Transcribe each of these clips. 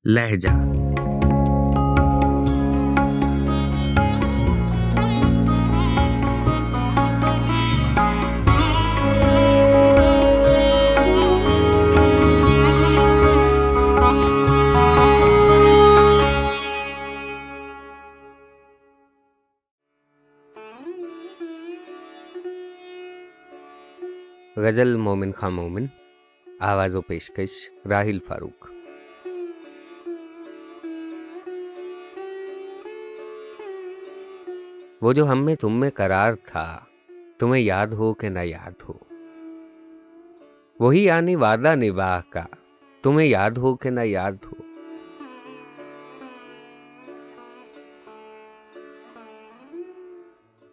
लहजा। गजल मोमिन खां मोमिन, आवाज़ो पेशकश राहिल फारूक। वो जो हम में तुम में करार था, तुम्हें याद हो कि न याद हो, वही यानी वादा निभाह का, तुम्हें याद हो कि न याद हो।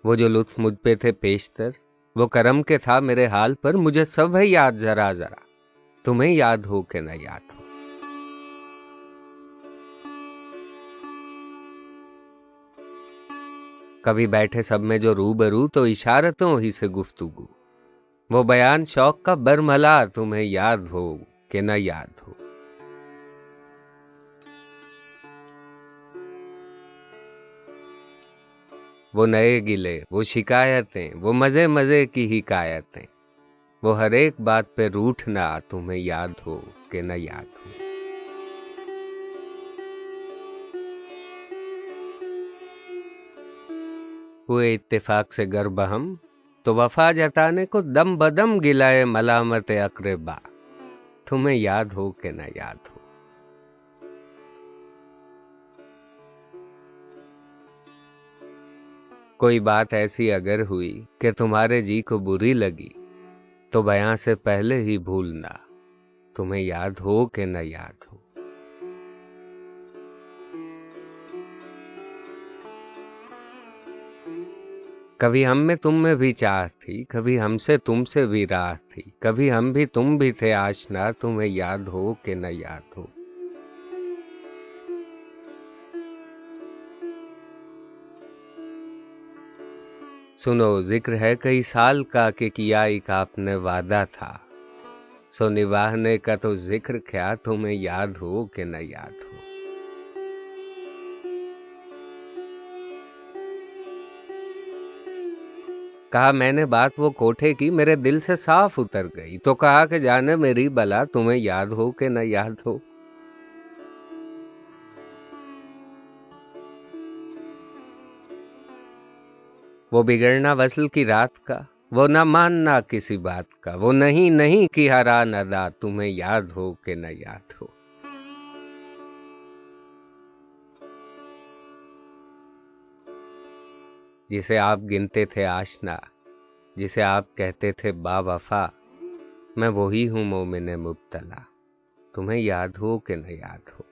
वो जो लुत्फ मुझ पे थे पेशतर, वो करम के था मेरे हाल पर, मुझे सब है याद जरा जरा, तुम्हें याद हो कि न याद हो। कभी बैठे सब में जो रूबरू, तो इशारतों ही से गुफ्तगू, वो बयान शौक का बरमला, तुम्हें याद हो कि न याद हो। वो नए गिले, वो शिकायतें, वो मजे मजे की हिकायतें, वो हर एक बात पे रूठना, तुम्हें याद हो कि न याद हो। हुए इत्तेफाक से गर बहम, तो वफा जताने को दम बदम गिलाए मलामत अक़रबा, तुम्हें याद हो कि न याद हो। कोई बात ऐसी अगर हुई कि तुम्हारे जी को बुरी लगी, तो बयां से पहले ही भूलना, तुम्हें याद हो कि न याद हो। कभी हम में तुम में भी चाह थी, कभी हमसे तुमसे भी राह थी, कभी हम भी तुम भी थे आशना, तुम्हें याद हो कि न याद हो। सुनो जिक्र है कई साल का कि किया एक आपने वादा था, सो निभाने का तो जिक्र क्या, तुम्हें याद हो कि न याद हो। कहा मैंने बात वो कोठे की, मेरे दिल से साफ उतर गई, तो कहा कि जाने मेरी बला, तुम्हें याद हो कि न याद हो। वो बिगड़ना वस्ल की रात का, वो न मानना किसी बात का, वो नहीं नहीं की हरान अदा, तुम्हें याद हो कि न याद हो। जिसे आप गिनते थे आशना, जिसे आप कहते थे बावफा, मैं वही हूँ मोमिन मुब्तला, तुम्हें याद हो कि न याद हो।